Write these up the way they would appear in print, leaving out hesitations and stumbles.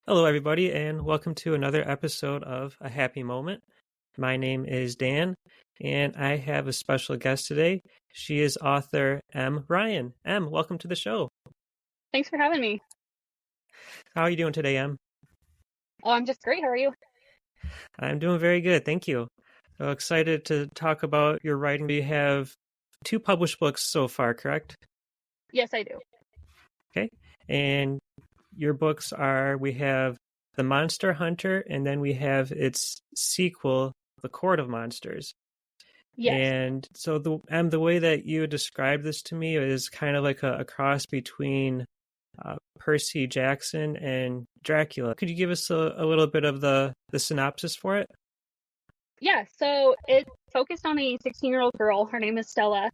Hello, everybody, and welcome to another episode of A Happy Moment. My name is Dan, and I have a special guest today. She is author M. Ryan. M, welcome to the show. Thanks for having me. How are you doing today, M? Oh, I'm just great. How are you? I'm doing very good, thank you. Excited to talk about your writing. You have 2 published books so far, correct? Yes, I do. Okay, and your books are, we have The Monster Hunter, and then we have its sequel, The Court of Monsters. Yes. And so the way that you described this to me is kind of like a cross between Percy Jackson and Dracula. Could you give us a little bit of the synopsis for it? Yeah, so it's focused on a 16-year-old girl. Her name is Stella,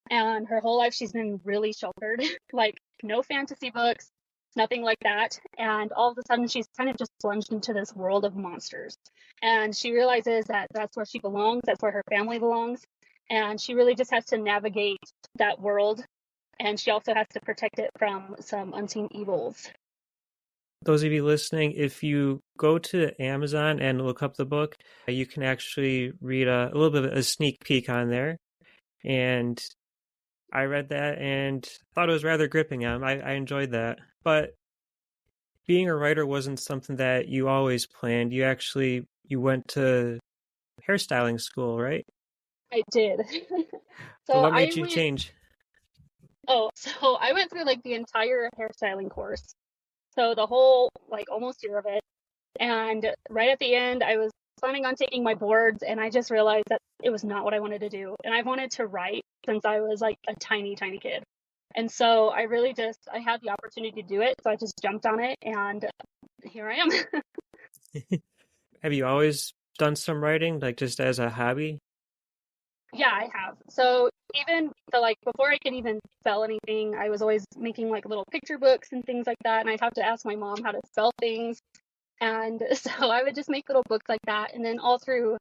and her whole life she's been really sheltered. Like, no fantasy books, nothing like that. And all of a sudden, she's kind of just plunged into this world of monsters. And she realizes that that's where she belongs, that's where her family belongs. And she really just has to navigate that world. And she also has to protect it from some unseen evils. Those of you listening, if you go to Amazon and look up the book, you can actually read a little bit of a sneak peek on there. And I read that and thought it was rather gripping. I enjoyed that. But being a writer wasn't something that you always planned. You went to hairstyling school, right? I did. So So what I made you went change? so I went through like the entire hairstyling course. So the whole like almost year of it. And right at the end I was planning on taking my boards and I just realized that it was not what I wanted to do. And I've wanted to write since I was like a tiny, tiny kid. And so I had the opportunity to do it, so I just jumped on it and here I am. Have you always done some writing, like just as a hobby? Yeah, I have. So like before I could even spell anything, I was always making like little picture books and things like that, and I'd have to ask my mom how to spell things. And so I would just make little books like that. And then all through,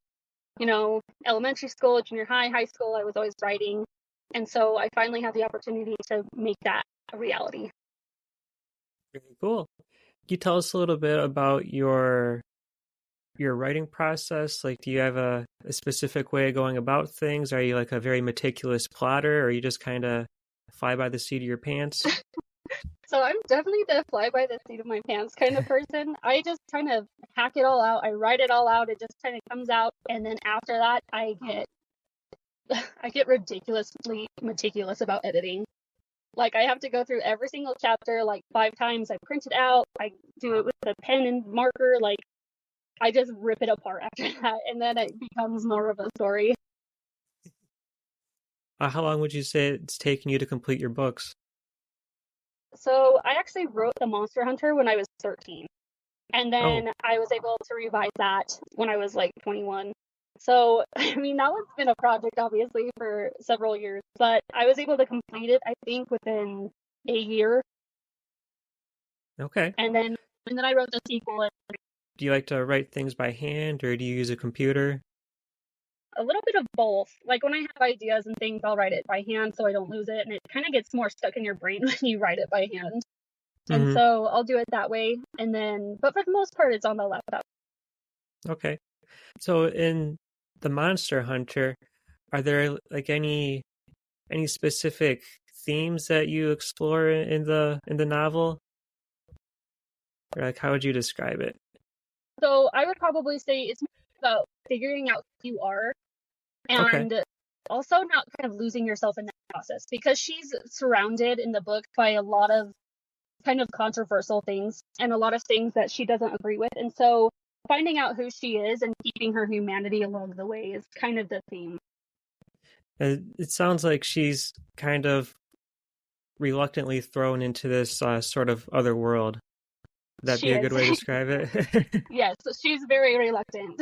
elementary school, junior high, high school, I was always writing. And so I finally had the opportunity to make that a reality. Very cool. Can you tell us a little bit about your writing process? Like, do you have a specific way of going about things? Are you like a very meticulous plotter, or you just kind of fly by the seat of your pants? So I'm definitely the fly by the seat of my pants kind of person. I just kind of hack it all out. I write it all out. It just kind of comes out. And then after that, I get ridiculously meticulous about editing. Like I have to go through every single chapter like 5 times. I print it out. I do it with a pen and marker. Like I just rip it apart after that, and then it becomes more of a story. How long would you say it's taken you to complete your books? So I actually wrote The Monster Hunter when I was 13, and Oh, then I was able to revise that when I was like 21. So I mean that one's been a project obviously for several years, but I was able to complete it I think within a year, okay. and then I wrote the sequel. Do you like to write things by hand, or do you use a computer? A little bit of both. Like when I have ideas and things, I'll write it by hand so I don't lose it, and it kind of gets more stuck in your brain when you write it by hand. And Mm-hmm. so I'll do it that way, but for the most part, it's on the laptop. Okay. So in the Monster Hunter, are there like any specific themes that you explore in the novel? Or like how would you describe it? So I would probably say it's about figuring out who you are Okay. and also not kind of losing yourself in that process because she's surrounded in the book by a lot of kind of controversial things and a lot of things that she doesn't agree with. And so finding out who she is and keeping her humanity along the way is kind of the theme. It sounds like she's kind of reluctantly thrown into this sort of other world. Would that She be a is. good way to describe it? Yes, she's very reluctant.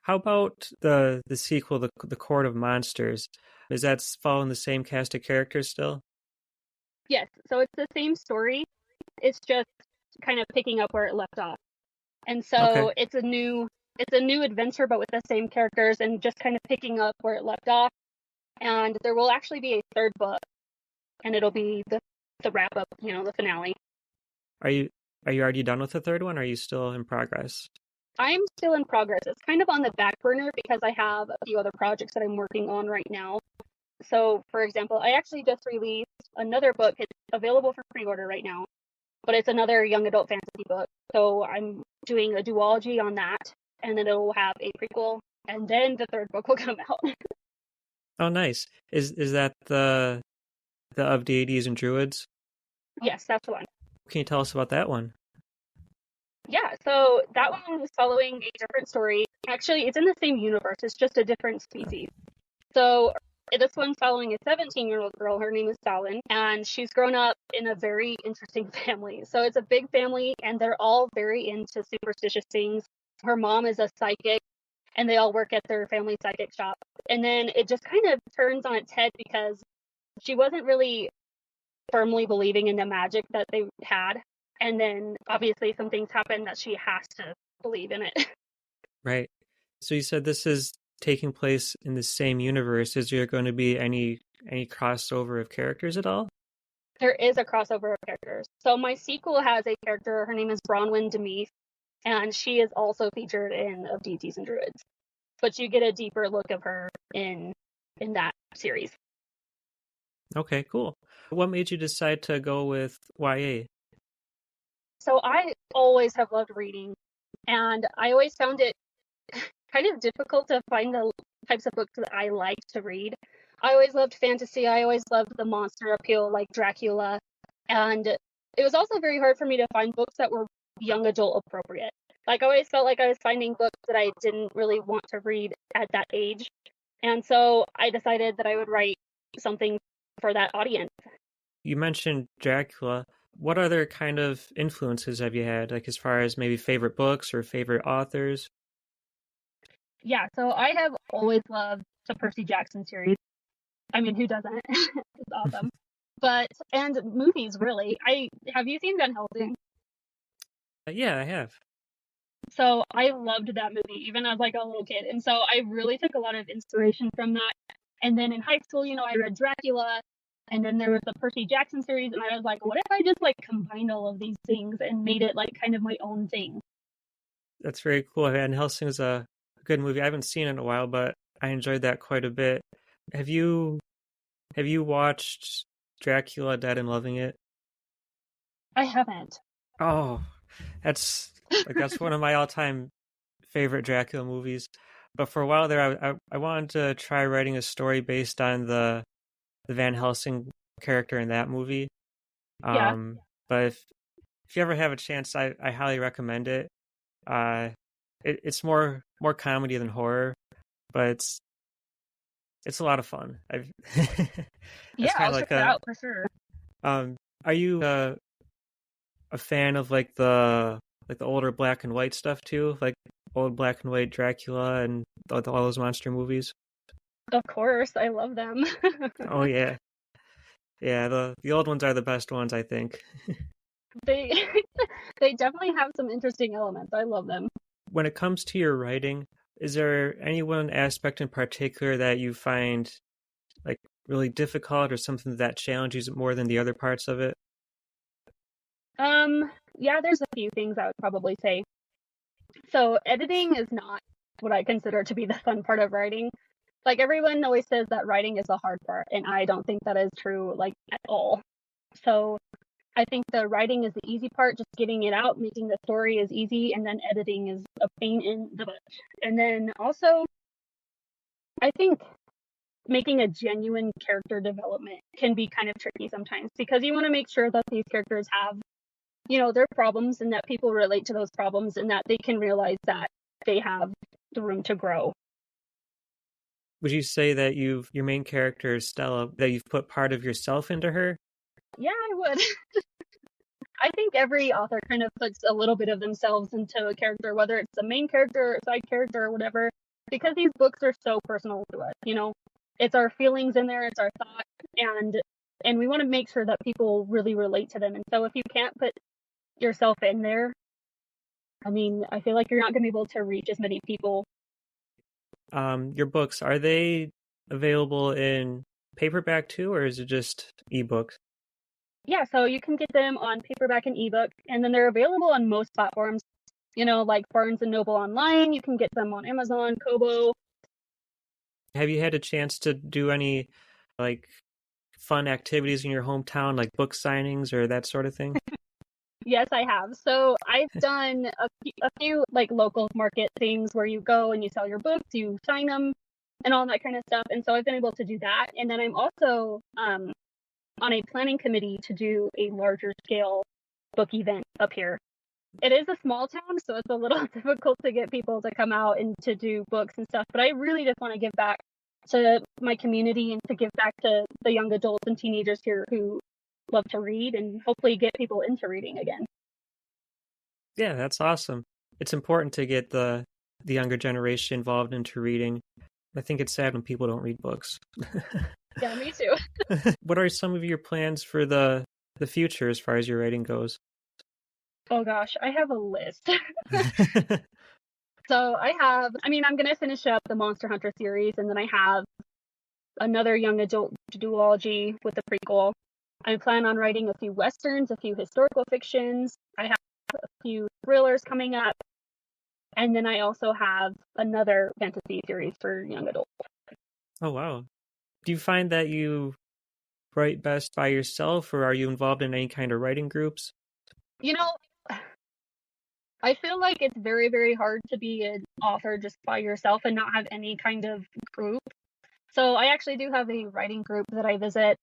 How about the sequel, the Court of Monsters? Is that following the same cast of characters still? Yes, so it's the same story. It's just kind of picking up where it left off. And Okay. so it's a new adventure but with the same characters and just kind of picking up where it left off. And there will actually be a third book and it'll be the wrap up, the finale. Are you Are you already done with the third one, or are you still in progress? I'm still in progress. It's kind of on the back burner because I have a few other projects that I'm working on right now. So, for example, I actually just released another book. It's available for pre-order right now, but it's another young adult fantasy book. So I'm doing a duology on that, and then it'll have a prequel, and then the third book will come out. Oh, nice. Is that the of Deities and Druids? Yes, that's the one. Can you tell us about that one? Yeah, so that one was following a different story. Actually, it's in the same universe, it's just a different species. So this one's following a 17-year-old girl. Her name is Stella, and she's grown up in a very interesting family. So it's a big family, and they're all very into superstitious things. Her mom is a psychic, and they all work at their family psychic shop. And then it just kind of turns on its head because she wasn't really firmly believing in the magic that they had. And then obviously some things happen that she has to believe in it. Right. So you said this is taking place in the same universe. Is there going to be any crossover of characters at all? There is a crossover of characters. So my sequel has a character, her name is Bronwyn Demise, and she is also featured in Of Deities and Druids. But you get a deeper look of her in that series. Okay, cool. What made you decide to go with YA? So I always have loved reading, and I always found it kind of difficult to find the types of books that I like to read. I always loved fantasy. I always loved the monster appeal like Dracula. And it was also very hard for me to find books that were young adult appropriate. Like I always felt like I was finding books that I didn't really want to read at that age. And so I decided that I would write something for that audience. You mentioned Dracula. What other kind of influences have you had, like as far as maybe favorite books or favorite authors? Yeah, so I have always loved the Percy Jackson series. I mean, who doesn't? It's awesome. But and movies really. I have you seen Van Helsing? Yeah, I have. So I loved that movie even as like a little kid. And so I really took a lot of inspiration from that. And then in high school, I read Dracula, and then there was the Percy Jackson series, and I was like, what if I just like combined all of these things and made it like kind of my own thing? That's very cool. Van Helsing is a good movie. I haven't seen it in a while, but I enjoyed that quite a bit. Have you watched Dracula Dead and Loving It? I haven't. Oh, that's one of my all-time favorite Dracula movies. But for a while there, I wanted to try writing a story based on the Van Helsing character in that movie. Yeah. But if you ever have a chance, I highly recommend it. It's more comedy than horror, but it's a lot of fun. Yeah, That's kind I'll of check like it out for sure. are you a fan of like the older black and white stuff too, like old black and white Dracula and all those monster movies? Of course, I love them. Oh yeah, yeah. The old ones are the best ones, I think. They they definitely have some interesting elements. I love them. When it comes to your writing, is there any one aspect in particular that you find like really difficult or something that challenges it more than the other parts of it? Yeah, there's a few things I would probably say. So editing is not what I consider to be the fun part of writing. Like everyone always says that writing is the hard part, and I don't think that is true like at all. So I think the writing is the easy part, just getting it out, making the story is easy, and then editing is a pain in the butt. And then also, I think making a genuine character development can be kind of tricky sometimes because you want to make sure that these characters have, their problems and that people relate to those problems and that they can realize that they have the room to grow. Would you say that your main character is Stella, that you've put part of yourself into her? Yeah, I would. I think every author kind of puts a little bit of themselves into a character, whether it's the main character, or side character, or whatever, because these books are so personal to us. It's our feelings in there, it's our thoughts, and we want to make sure that people really relate to them. And so if you can't put yourself in there, I mean, I feel like you're not going to be able to reach as many people. Your books, are they available in paperback too, or is it just ebooks? Yeah, so you can get them on paperback and ebook, and then they're available on most platforms. Like Barnes and Noble online. You can get them on Amazon, Kobo. Have you had a chance to do any like fun activities in your hometown, like book signings or that sort of thing? Yes, I have. So I've done a few like local market things where you go and you sell your books, you sign them, and all that kind of stuff. And so I've been able to do that. And then I'm also on a planning committee to do a larger scale book event up here. It is a small town, so it's a little difficult to get people to come out and to do books and stuff. But I really just want to give back to my community and to give back to the young adults and teenagers here who love to read and hopefully get people into reading again. Yeah, that's awesome. It's important to get the younger generation involved into reading. I think it's sad when people don't read books. Yeah, me too. What are some of your plans for the future as far as your writing goes? Oh gosh, I have a list. So I'm going to finish up the Monster Hunter series, and then I have another young adult duology with the prequel. I plan on writing a few westerns, a few historical fictions. I have a few thrillers coming up. And then I also have another fantasy series for young adults. Oh, wow. Do you find that you write best by yourself, or are you involved in any kind of writing groups? You know, I feel like it's very, very hard to be an author just by yourself and not have any kind of group. So I actually do have a writing group that I visit.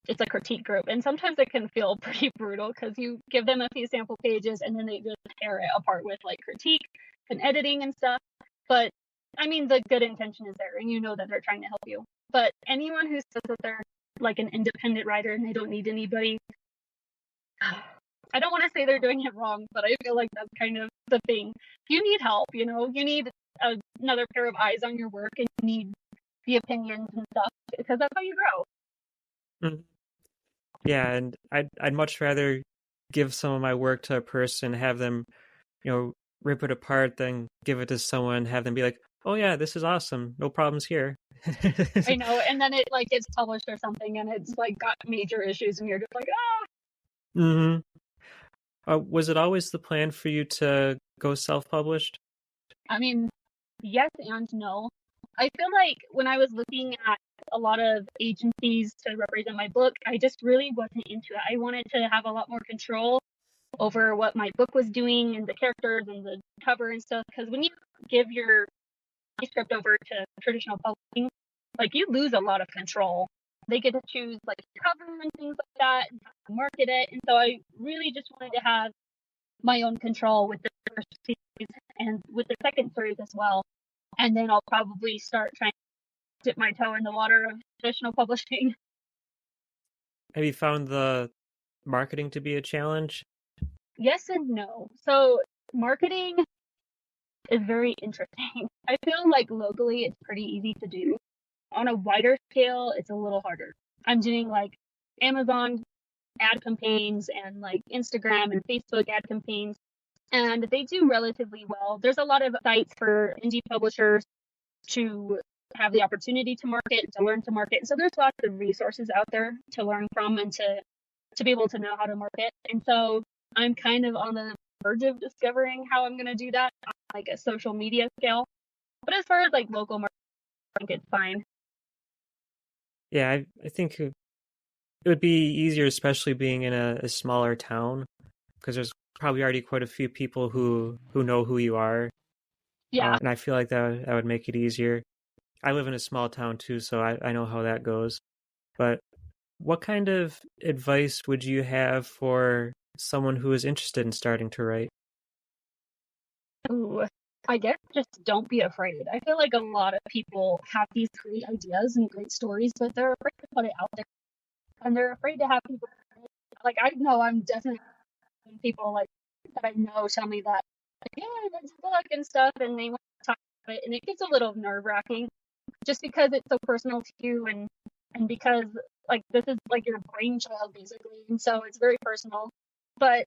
It's a critique group, and sometimes it can feel pretty brutal because you give them a few sample pages and then they just tear it apart with like critique and editing and stuff. But I mean, the good intention is there, and you know that they're trying to help you. But anyone who says that they're like an independent writer and they don't need anybody, I don't want to say they're doing it wrong, but I feel like that's kind of the thing. You need help, you need another pair of eyes on your work, and you need the opinions and stuff because that's how you grow. Mhm. Yeah, and I'd much rather give some of my work to a person, have them, rip it apart, than give it to someone, have them be like, "Oh yeah, this is awesome, no problems here." I know, and then it like gets published or something, and it's like got major issues, and you're just like, ah. Mm-hmm. Was it always the plan for you to go self-published? I mean, yes and no. I feel like when I was looking at a lot of agencies to represent my book, I just really wasn't into it. I wanted to have a lot more control over what my book was doing and the characters and the cover and stuff. Because when you give your manuscript over to traditional publishing, like you lose a lot of control. They get to choose like the cover and things like that and how to market it. And so I really just wanted to have my own control with the first series and with the second series as well. And then I'll probably start trying to dip my toe in the water of traditional publishing. Have you found the marketing to be a challenge? Yes and no. So marketing is very interesting. I feel like locally it's pretty easy to do. On a wider scale, it's a little harder. I'm doing like Amazon ad campaigns and like Instagram and Facebook ad campaigns, and they do relatively well. There's a lot of sites for indie publishers to have the opportunity to market and to learn to market. So there's lots of resources out there to learn from and to be able to know how to market. And so I'm kind of on the verge of discovering how I'm going to do that on like a social media scale. But as far as like local marketing, I think it's fine. Yeah, I think it would be easier, especially being in a smaller town, because there's probably already quite a few people who know who you are. Yeah. And I feel like that would make it easier. I live in a small town too, so I know how that goes. But what kind of advice would you have for someone who is interested in starting to write? Ooh, I guess just don't be afraid. I feel like a lot of people have these great ideas and great stories, but they're afraid to put it out there. And they're afraid to have people like I know I'm definitely people like that I know tell me that like, yeah, that's a book and stuff, and they want to talk about it, and it gets a little nerve wracking just because it's so personal to you, and because like this is like your brainchild basically, and so it's very personal. But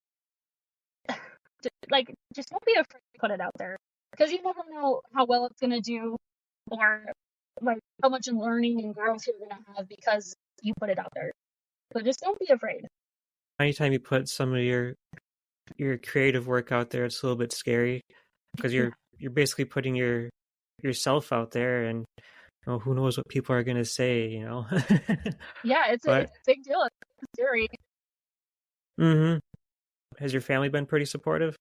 like, just don't be afraid to put it out there because you never know how well it's gonna do, or like how much learning and growth you're gonna have because you put it out there. So just don't be afraid. anytime you put some of your creative work out there, it's a little bit scary because you're basically putting yourself out there, and who knows what people are going to say, Yeah, it's a But big deal. It's scary. hmm has your family been pretty supportive?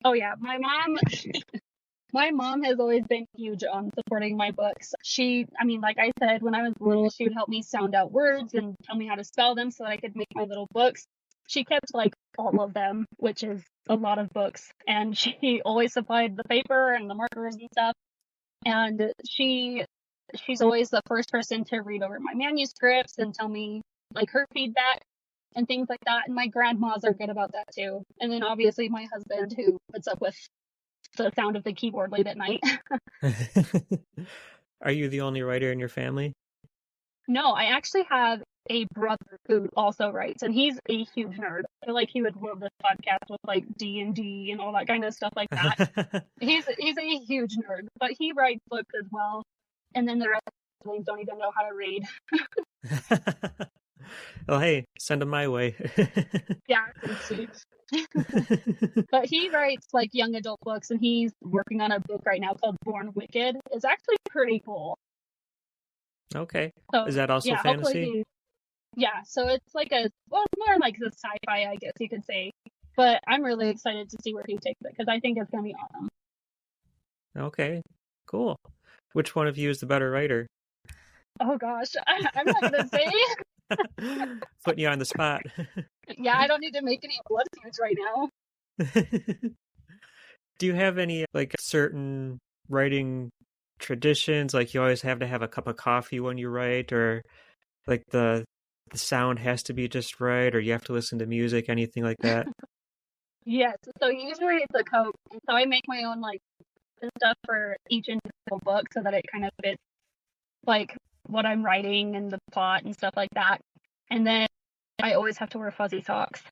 Oh yeah, my mom has always been huge on supporting my books. I mean, like I said, when I was little, she would help me sound out words and tell me how to spell them so that I could make my little books. She kept like all of them, which is a lot of books, and she always supplied the paper and the markers and stuff. And she's always the first person to read over my manuscripts and tell me like her feedback and things like that. And my grandmas are good about that too. And then obviously my husband, who puts up with the sound of the keyboard late at night. Are you the only writer in your family? No, I actually have a brother who also writes, and he's a huge nerd. I feel like he would love this podcast with like D&D and all that kind of stuff like that. He's a huge nerd, but he writes books as well. And then the rest of the siblings don't even know how to read. Well, hey, send them my way. Yeah, but he writes like young adult books, and he's working on a book right now called Born Wicked. It's actually pretty cool. Okay. So, Is that also fantasy? Yeah, so it's like it's more like the sci-fi, I guess you could say. But I'm really excited to see where he takes it because I think it's gonna be awesome. Okay, cool. Which one of you is the better writer? Oh gosh, I'm not gonna say. Putting you on the spot. Yeah, I don't need to make any blood feuds right now. Do you have any like certain writing traditions? Like you always have to have a cup of coffee when you write, or like the sound has to be just right, or you have to listen to music, anything like that? Yes, so usually it's a Coke. So I make my own like stuff for each individual book so that it kind of fits like what I'm writing and the plot and stuff like that. And then I always have to wear fuzzy socks.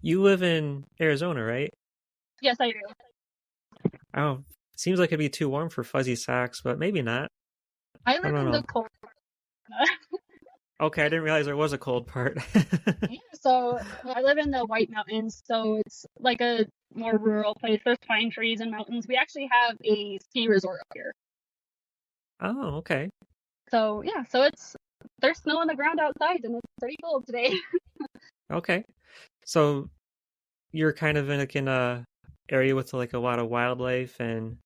You live in Arizona, right? Yes, I do. Oh, seems like it'd be too warm for fuzzy socks, but maybe not. I I live don't in the know. cold. Okay, I didn't realize there was a cold part. Yeah, so I live in the White Mountains, so it's like a more rural place. There's pine trees and mountains. We actually have a ski resort up here. Oh, okay. So yeah, so there's snow on the ground outside and it's pretty cold today. Okay. So you're kind of in a area with like a lot of wildlife and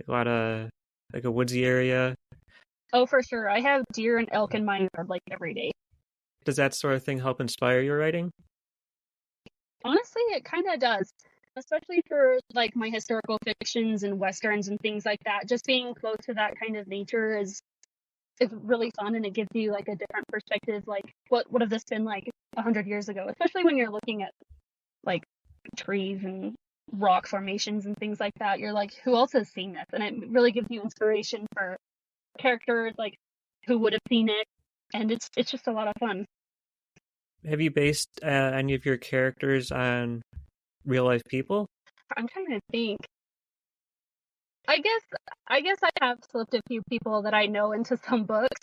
a lot of like a woodsy area. Oh, for sure. I have deer and elk in my yard like every day. Does that sort of thing help inspire your writing? Honestly, it kind of does, especially for like my historical fictions and westerns and things like that. Just being close to that kind of nature is really fun, and it gives you like a different perspective. Like, what would have this been like 100 years ago? Especially when you're looking at like trees and rock formations and things like that. You're like, who else has seen this? And it really gives you inspiration for characters like who would have seen it, and it's just a lot of fun. Have you based any of your characters on real life people? I'm trying to think. I guess I have slipped a few people that I know into some books.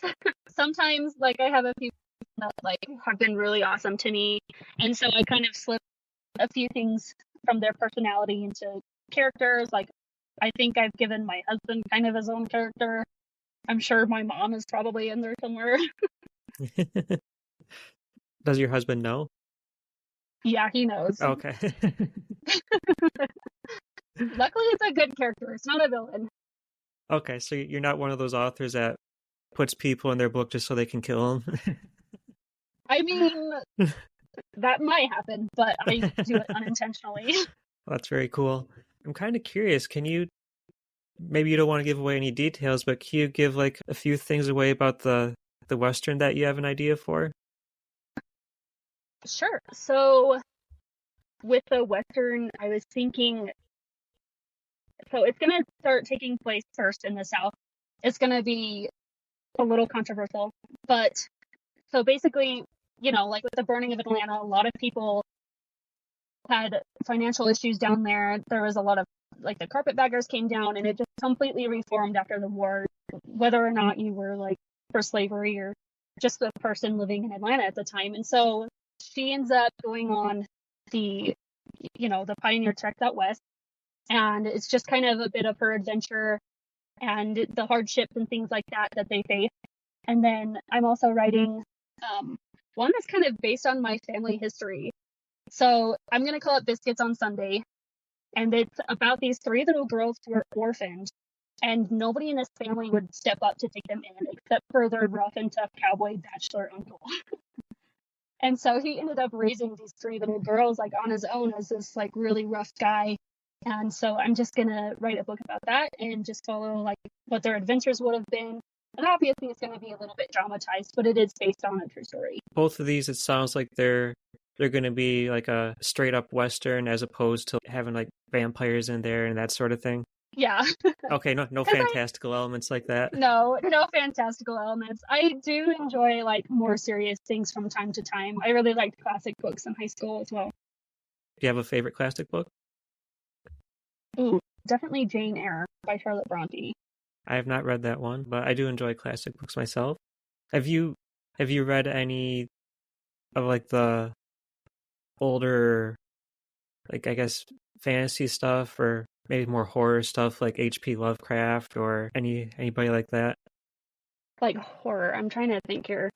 Sometimes like I have a few that like have been really awesome to me, and so I kind of slip a few things from their personality into characters. Like I think I've given my husband kind of his own character. I'm sure my mom is probably in there somewhere. Does your husband know? Yeah, he knows. Okay. Luckily, it's a good character. It's not a villain. Okay, so you're not one of those authors that puts people in their book just so they can kill them. I mean, that might happen, but I do it unintentionally. That's very cool. I'm kind of curious. Maybe you don't want to give away any details, but can you give like a few things away about the Western that you have an idea for? Sure. So with the Western, I was thinking, so it's going to start taking place first in the South. It's going to be a little controversial, but so basically, like with the burning of Atlanta, a lot of people had financial issues down there. There was a lot of like the carpetbaggers came down, and it just completely reformed after the war, whether or not you were like for slavery or just a person living in Atlanta at the time. And so she ends up going on the pioneer treks out west. And it's just kind of a bit of her adventure and the hardships and things like that they face. And then I'm also writing one that's kind of based on my family history. So I'm going to call it Biscuits on Sunday. And it's about these 3 little girls who are orphaned. And nobody in this family would step up to take them in except for their rough and tough cowboy bachelor uncle. And so he ended up raising these 3 little girls like on his own as this like really rough guy. And so I'm just going to write a book about that and just follow like what their adventures would have been. And obviously it's going to be a little bit dramatized, but it is based on a true story. Both of these, it sounds like they're going to be like a straight up Western as opposed to having like vampires in there and that sort of thing. Yeah. Okay, no fantastical elements like that. No fantastical elements. I do enjoy like more serious things from time to time. I really liked classic books in high school as well. Do you have a favorite classic book? Ooh, definitely Jane Eyre by Charlotte Bronte. I have not read that one, but I do enjoy classic books myself. Have you read any of like the older, like I guess fantasy stuff or maybe more horror stuff like H.P. Lovecraft or anybody like that? Like horror, I'm trying to think here.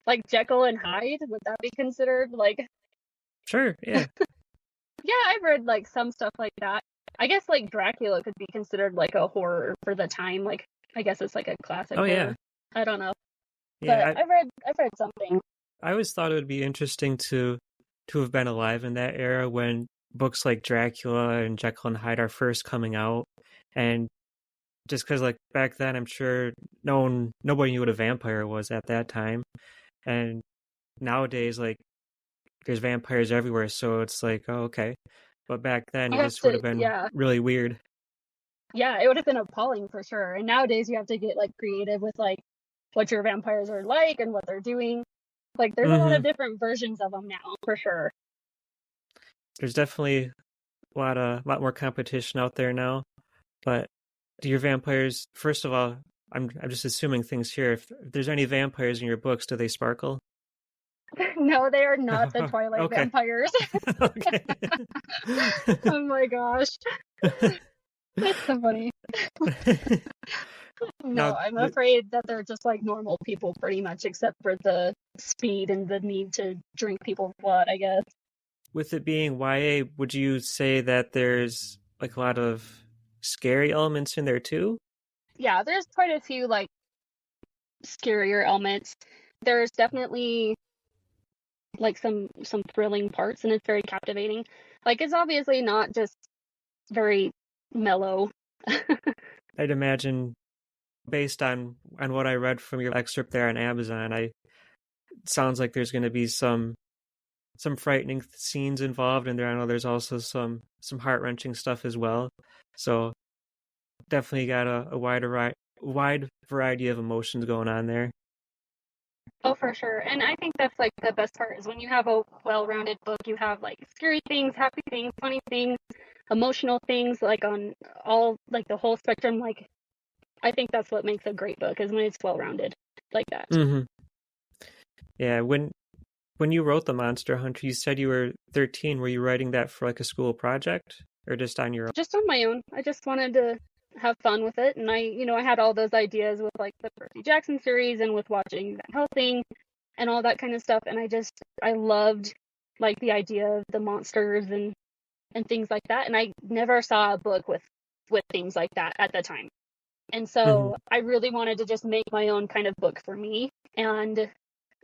Like Jekyll and Hyde, would that be considered like? Sure, yeah. Yeah, I've read like some stuff like that. I guess like Dracula could be considered like a horror for the time. Like I guess it's like a classic. Oh horror. yeah. I don't know. Yeah, but I've read something. I always thought it would be interesting to have been alive in that era when books like Dracula and Jekyll and Hyde are first coming out, and just because like back then I'm sure nobody knew what a vampire was at that time, and nowadays like there's vampires everywhere, so it's like, oh, okay. But back then, it just would have been really weird. Yeah, it would have been appalling for sure. And nowadays, you have to get like creative with like what your vampires are like and what they're doing. Like, there's a lot of different versions of them now, for sure. There's definitely a lot more competition out there now. But do your vampires? First of all, I'm just assuming things here. If there's any vampires in your books, do they sparkle? No, they are not the Twilight vampires. Okay. Oh my gosh. That's so funny. No, I'm afraid that they're just like normal people pretty much, except for the speed and the need to drink people's blood, I guess. With it being YA, would you say that there's like a lot of scary elements in there too? Yeah, there's quite a few like scarier elements. There's definitely like some thrilling parts, and it's very captivating. Like, it's obviously not just very mellow. I'd imagine, based on what I read from your excerpt there on Amazon, it sounds like there's going to be some frightening scenes involved in there. I know there's also some heart-wrenching stuff as well. So definitely got a wide variety of emotions going on there. Oh, for sure. And I think that's like the best part is when you have a well-rounded book, you have like scary things, happy things, funny things, emotional things, like on all like the whole spectrum. Like, I think that's what makes a great book is when it's well-rounded like that. Mm-hmm. Yeah, when you wrote The Monster Hunter, you said you were 13. Were you writing that for like a school project or just on your own? Just on my own. I just wanted to have fun with it. And I had all those ideas with like the Percy Jackson series and with watching Van Helsing and all that kind of stuff. And I loved like the idea of the monsters and things like that. And I never saw a book with things like that at the time. And so I really wanted to just make my own kind of book for me. And,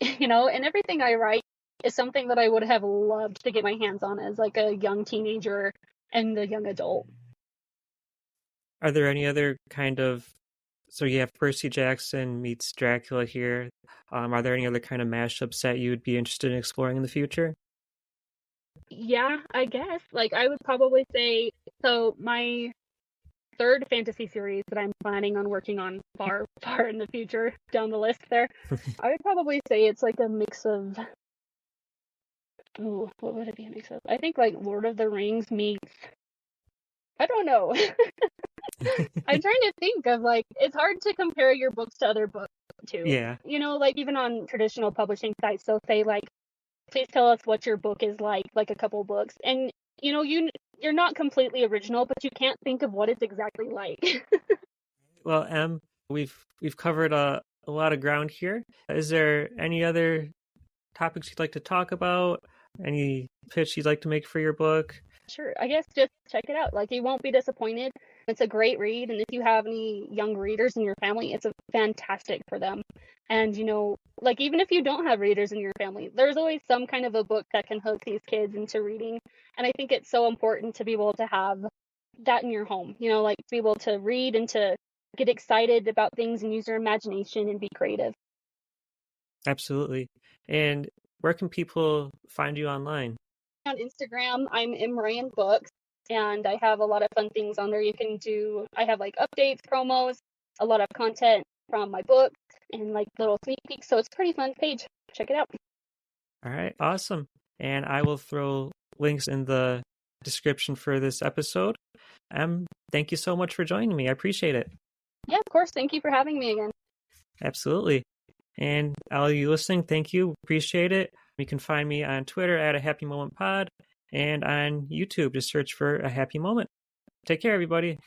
and everything I write is something that I would have loved to get my hands on as like a young teenager and a young adult. Are there any other so you have Percy Jackson meets Dracula here. Are there any other kind of mashups that you would be interested in exploring in the future? Yeah, I guess. Like, I would probably say, so my third fantasy series that I'm planning on working on far, far in the future down the list there, I would probably say it's like a mix of, what would it be a mix of? I think like Lord of the Rings meets, I don't know. I'm trying to think of like, it's hard to compare your books to other books too. Yeah. You know, like even on traditional publishing sites, they'll say like, please tell us what your book is like a couple books. And you know, you're not completely original, but you can't think of what it's exactly like. Well, Em, we've covered a lot of ground here. Is there any other topics you'd like to talk about? Any pitch you'd like to make for your book? Sure, I guess just check it out. Like you won't be disappointed. It's a great read, and if you have any young readers in your family, it's a fantastic for them. And you know, like even if you don't have readers in your family, there's always some kind of a book that can hook these kids into reading. And I think it's so important to be able to have that in your home. You know, like to be able to read and to get excited about things and use your imagination and be creative. Absolutely. And where can people find you online? On Instagram, I'm Imran Books, and I have a lot of fun things on there. You can do, I have like updates, promos, a lot of content from my book, and like little sneak peeks. So it's a pretty fun page. Check it out. All right, awesome. And I will throw links in the description for this episode. Thank you so much for joining me. I appreciate it. Yeah, of course. Thank you for having me again. Absolutely. And all you listening, thank you. Appreciate it. You can find me on Twitter at A Happy Moment Pod and on YouTube. Just search for A Happy Moment. Take care, everybody.